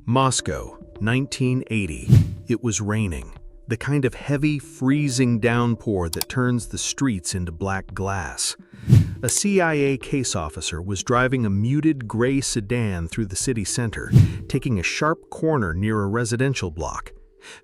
Moscow, 1980. It was raining. The kind of heavy, freezing downpour that turns the streets into black glass. A CIA case officer was driving a muted gray sedan through the city center, taking a sharp corner near a residential block.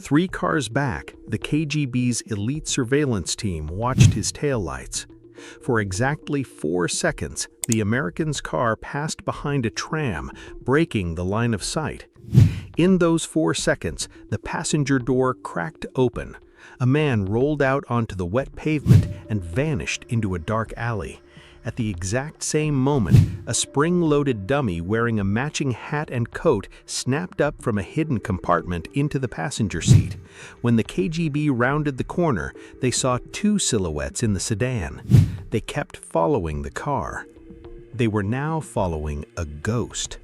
3 cars back, the KGB's elite surveillance team watched his taillights. For exactly 4 seconds, the American's car passed behind a tram, breaking the line of sight. In those 4 seconds, the passenger door cracked open. A man rolled out onto the wet pavement and vanished into a dark alley. At the exact same moment, a spring-loaded dummy wearing a matching hat and coat snapped up from a hidden compartment into the passenger seat. When the KGB rounded the corner, they saw 2 silhouettes in the sedan. They kept following the car. They were now following a ghost.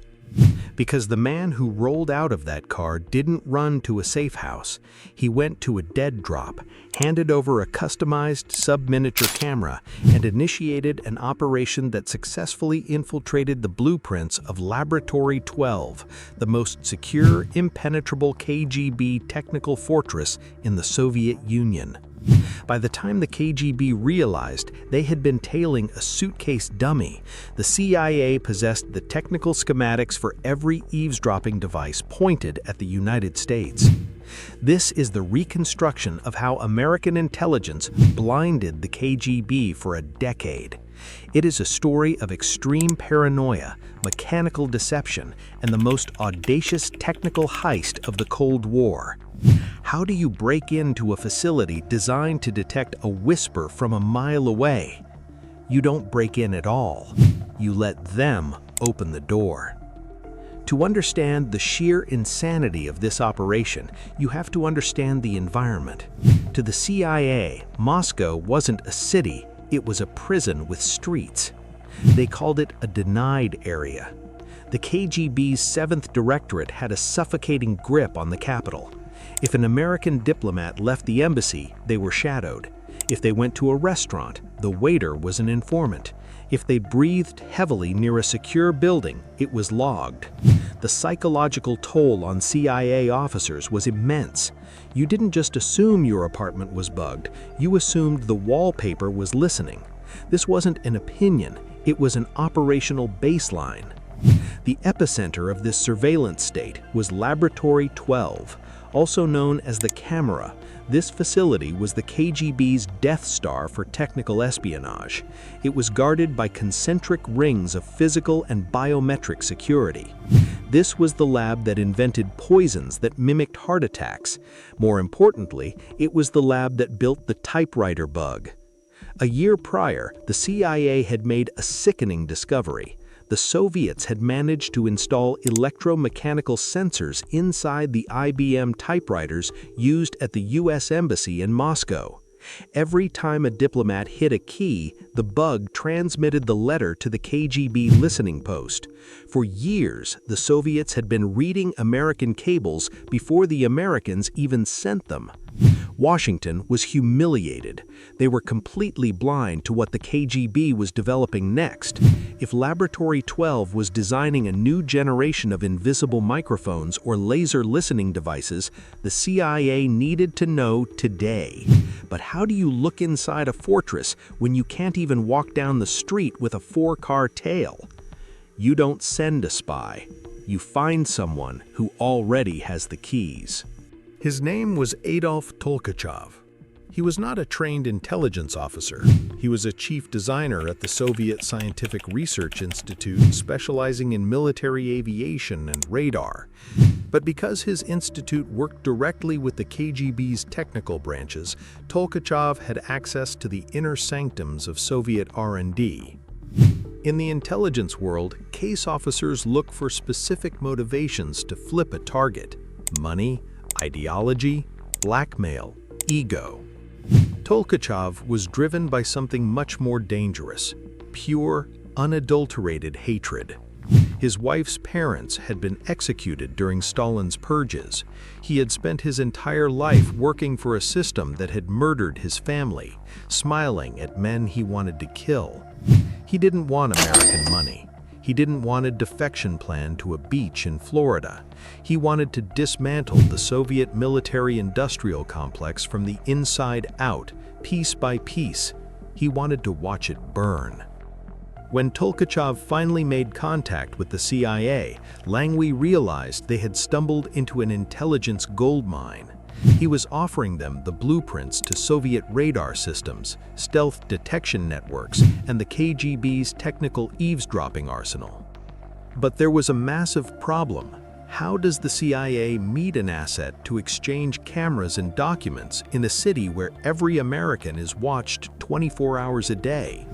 Because the man who rolled out of that car didn't run to a safe house. He went to a dead drop, handed over a customized sub-miniature camera, and initiated an operation that successfully infiltrated the blueprints of Laboratory 12, the most secure, impenetrable KGB technical fortress in the Soviet Union. By the time the KGB realized they had been tailing a suitcase dummy, the CIA possessed the technical schematics for every eavesdropping device pointed at the United States. This is the reconstruction of how American intelligence blinded the KGB for a decade. It is a story of extreme paranoia, mechanical deception, and the most audacious technical heist of the Cold War. How do you break into a facility designed to detect a whisper from a mile away? You don't break in at all. You let them open the door. To understand the sheer insanity of this operation, you have to understand the environment. To the CIA, Moscow wasn't a city, it was a prison with streets. They called it a denied area. The KGB's 7th Directorate had a suffocating grip on the capital. If an American diplomat left the embassy, they were shadowed. If they went to a restaurant, the waiter was an informant. If they breathed heavily near a secure building, it was logged. The psychological toll on CIA officers was immense. You didn't just assume your apartment was bugged, you assumed the wallpaper was listening. This wasn't an opinion, it was an operational baseline. The epicenter of this surveillance state was Laboratory 12, also known as the Camera. This facility was the KGB's Death Star for technical espionage. It was guarded by concentric rings of physical and biometric security. This was the lab that invented poisons that mimicked heart attacks. More importantly, it was the lab that built the typewriter bug. A year prior, the CIA had made a sickening discovery. The Soviets had managed to install electromechanical sensors inside the IBM typewriters used at the US Embassy in Moscow. Every time a diplomat hit a key, the bug transmitted the letter to the KGB listening post. For years, the Soviets had been reading American cables before the Americans even sent them. Washington was humiliated. They were completely blind to what the KGB was developing next. If Laboratory 12 was designing a new generation of invisible microphones or laser listening devices, the CIA needed to know today. But how do you look inside a fortress when you can't even walk down the street with a 4-car tail? You don't send a spy. You find someone who already has the keys. His name was Adolf Tolkachev. He was not a trained intelligence officer. He was a chief designer at the Soviet Scientific Research Institute, specializing in military aviation and radar. But because his institute worked directly with the KGB's technical branches, Tolkachev had access to the inner sanctums of Soviet R&D. In the intelligence world, case officers look for specific motivations to flip a target: money, ideology, blackmail, ego. Tolkachev was driven by something much more dangerous: pure, unadulterated hatred. His wife's parents had been executed during Stalin's purges. He had spent his entire life working for a system that had murdered his family, smiling at men he wanted to kill. He didn't want American money. He didn't want a defection plan to a beach in Florida. He wanted to dismantle the Soviet military-industrial complex from the inside out, piece by piece. He wanted to watch it burn. When Tolkachov finally made contact with the CIA, Langley realized they had stumbled into an intelligence goldmine. He was offering them the blueprints to Soviet radar systems, stealth detection networks, and the KGB's technical eavesdropping arsenal. But there was a massive problem. How does the CIA meet an asset to exchange cameras and documents in a city where every American is watched 24 hours a day?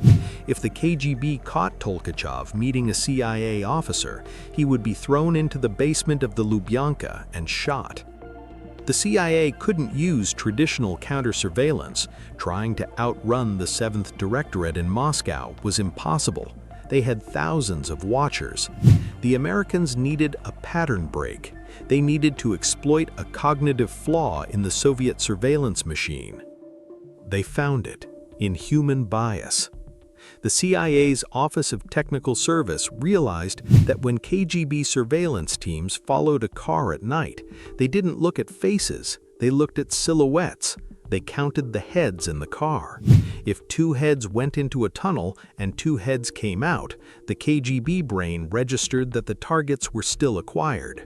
If the KGB caught Tolkachov meeting a CIA officer, he would be thrown into the basement of the Lubyanka and shot. The CIA couldn't use traditional counter-surveillance. Trying to outrun the 7th Directorate in Moscow was impossible. They had thousands of watchers. The Americans needed a pattern break. They needed to exploit a cognitive flaw in the Soviet surveillance machine. They found it in human bias. The CIA's Office of Technical Service realized that when KGB surveillance teams followed a car at night, they didn't look at faces, they looked at silhouettes. They counted the heads in the car. If 2 heads went into a tunnel and 2 heads came out, the KGB brain registered that the targets were still acquired.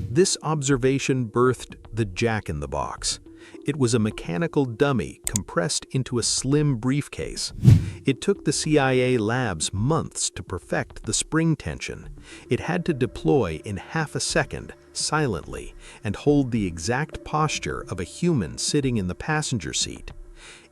This observation birthed the Jack-in-the-Box. It was a mechanical dummy compressed into a slim briefcase. It took the CIA labs months to perfect the spring tension. It had to deploy in half a second, silently, and hold the exact posture of a human sitting in the passenger seat.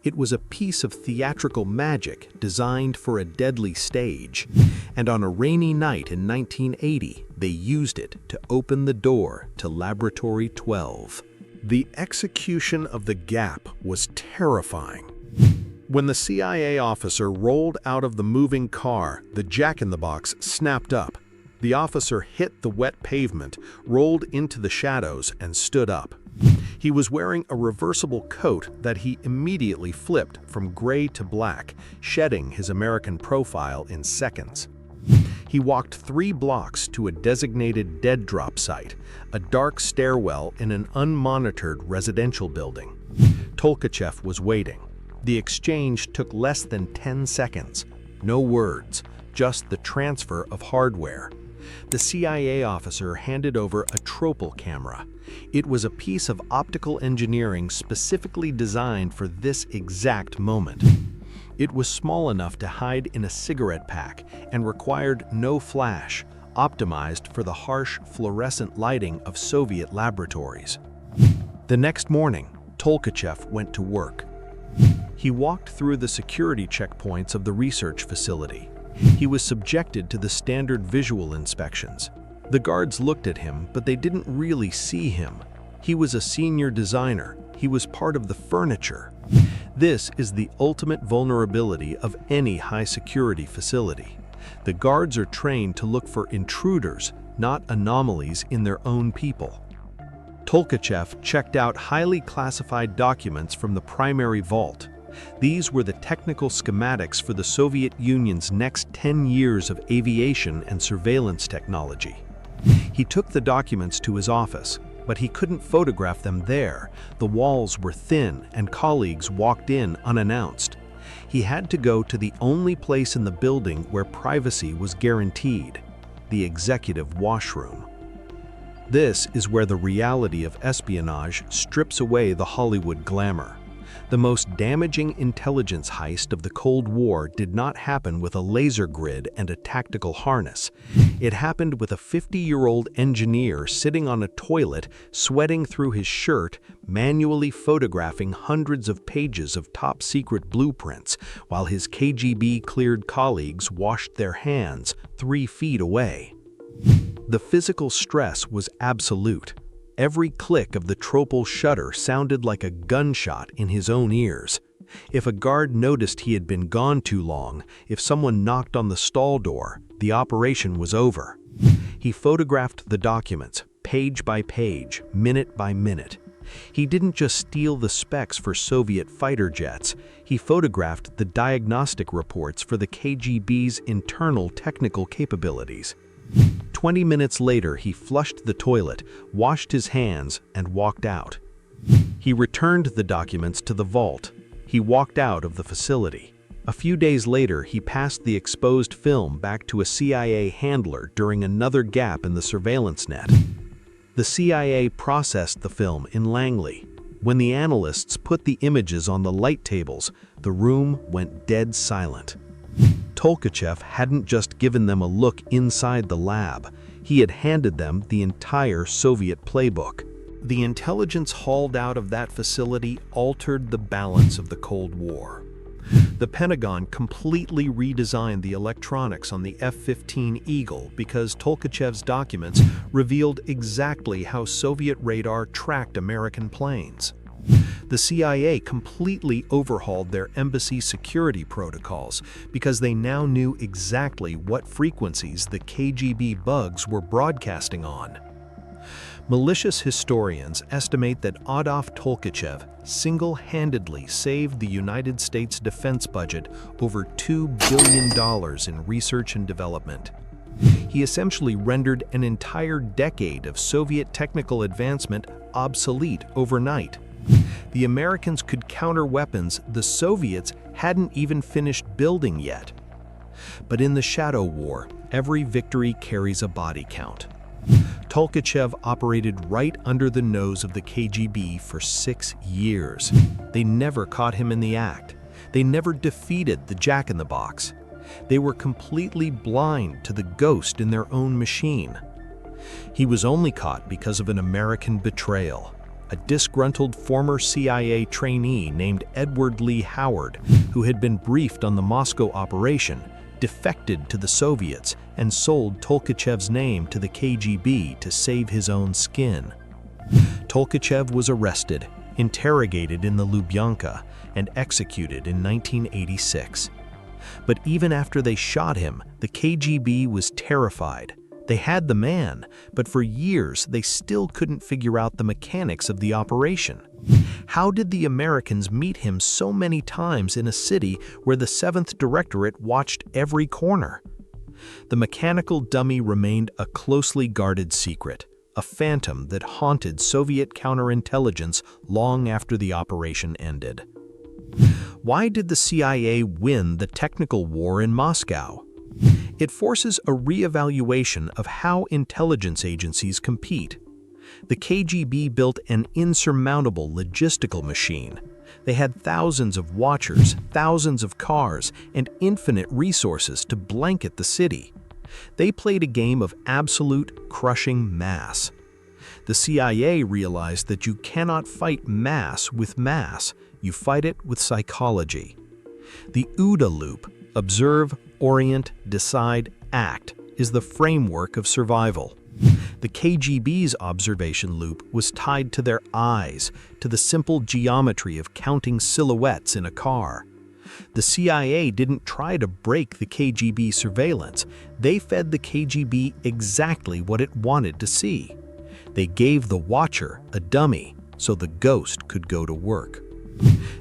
It was a piece of theatrical magic designed for a deadly stage. And on a rainy night in 1980, they used it to open the door to Laboratory 12. The execution of the gap was terrifying. When the CIA officer rolled out of the moving car, the Jack-in-the-Box snapped up. The officer hit the wet pavement, rolled into the shadows, and stood up. He was wearing a reversible coat that he immediately flipped from gray to black, shedding his American profile in seconds. He walked 3 blocks to a designated dead drop site, a dark stairwell in an unmonitored residential building. Tolkachev was waiting. The exchange took less than 10 seconds. No words, just the transfer of hardware. The CIA officer handed over a tropal camera. It was a piece of optical engineering specifically designed for this exact moment. It was small enough to hide in a cigarette pack and required no flash, optimized for the harsh fluorescent lighting of Soviet laboratories. The next morning, Tolkachev went to work. He walked through the security checkpoints of the research facility. He was subjected to the standard visual inspections. The guards looked at him, but they didn't really see him. He was a senior designer. He was part of the furniture. This is the ultimate vulnerability of any high-security facility. The guards are trained to look for intruders, not anomalies in their own people. Tolkachev checked out highly classified documents from the primary vault. These were the technical schematics for the Soviet Union's next 10 years of aviation and surveillance technology. He took the documents to his office, but he couldn't photograph them there. The walls were thin and colleagues walked in unannounced. He had to go to the only place in the building where privacy was guaranteed, the executive washroom. This is where the reality of espionage strips away the Hollywood glamour. The most damaging intelligence heist of the Cold War did not happen with a laser grid and a tactical harness. It happened with a 50-year-old engineer sitting on a toilet, sweating through his shirt, manually photographing hundreds of pages of top-secret blueprints, while his KGB-cleared colleagues washed their hands 3 feet away. The physical stress was absolute. Every click of the tropal shutter sounded like a gunshot in his own ears. If a guard noticed he had been gone too long, if someone knocked on the stall door, the operation was over. He photographed the documents, page by page, minute by minute. He didn't just steal the specs for Soviet fighter jets, he photographed the diagnostic reports for the KGB's internal technical capabilities. 20 minutes later, he flushed the toilet, washed his hands, and walked out. He returned the documents to the vault. He walked out of the facility. A few days later, he passed the exposed film back to a CIA handler during another gap in the surveillance net. The CIA processed the film in Langley. When the analysts put the images on the light tables, the room went dead silent. Tolkachev hadn't just given them a look inside the lab, he had handed them the entire Soviet playbook. The intelligence hauled out of that facility altered the balance of the Cold War. The Pentagon completely redesigned the electronics on the F-15 Eagle because Tolkachev's documents revealed exactly how Soviet radar tracked American planes. The CIA completely overhauled their embassy security protocols because they now knew exactly what frequencies the KGB bugs were broadcasting on. Malicious historians estimate that Adolf Tolkachev single-handedly saved the United States defense budget over $2 billion in research and development. He essentially rendered an entire decade of Soviet technical advancement obsolete overnight. The Americans could counter weapons the Soviets hadn't even finished building yet. But in the Shadow War, every victory carries a body count. Tolkachev operated right under the nose of the KGB for 6 years. They never caught him in the act. They never defeated the Jack-in-the-Box. They were completely blind to the ghost in their own machine. He was only caught because of an American betrayal. A disgruntled former CIA trainee named Edward Lee Howard, who had been briefed on the Moscow operation, defected to the Soviets and sold Tolkachev's name to the KGB to save his own skin. Tolkachev was arrested, interrogated in the Lubyanka, and executed in 1986. But even after they shot him, the KGB was terrified. They had the man, but for years they still couldn't figure out the mechanics of the operation. How did the Americans meet him so many times in a city where the 7th Directorate watched every corner? The mechanical dummy remained a closely guarded secret, a phantom that haunted Soviet counterintelligence long after the operation ended. Why did the CIA win the technical war in Moscow? It forces a re-evaluation of how intelligence agencies compete. The KGB built an insurmountable logistical machine. They had thousands of watchers, thousands of cars, and infinite resources to blanket the city. They played a game of absolute, crushing mass. The CIA realized that you cannot fight mass with mass, you fight it with psychology. The OODA loop, observe, orient, decide, act, is the framework of survival. The KGB's observation loop was tied to their eyes, to the simple geometry of counting silhouettes in a car. The CIA didn't try to break the KGB surveillance. They fed the KGB exactly what it wanted to see. They gave the watcher a dummy so the ghost could go to work.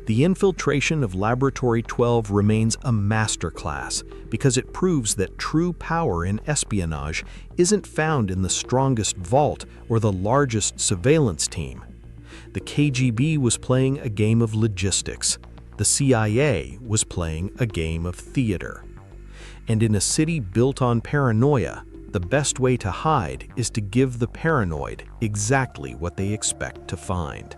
The infiltration of Laboratory 12 remains a masterclass because it proves that true power in espionage isn't found in the strongest vault or the largest surveillance team. The KGB was playing a game of logistics. The CIA was playing a game of theater. And in a city built on paranoia, the best way to hide is to give the paranoid exactly what they expect to find.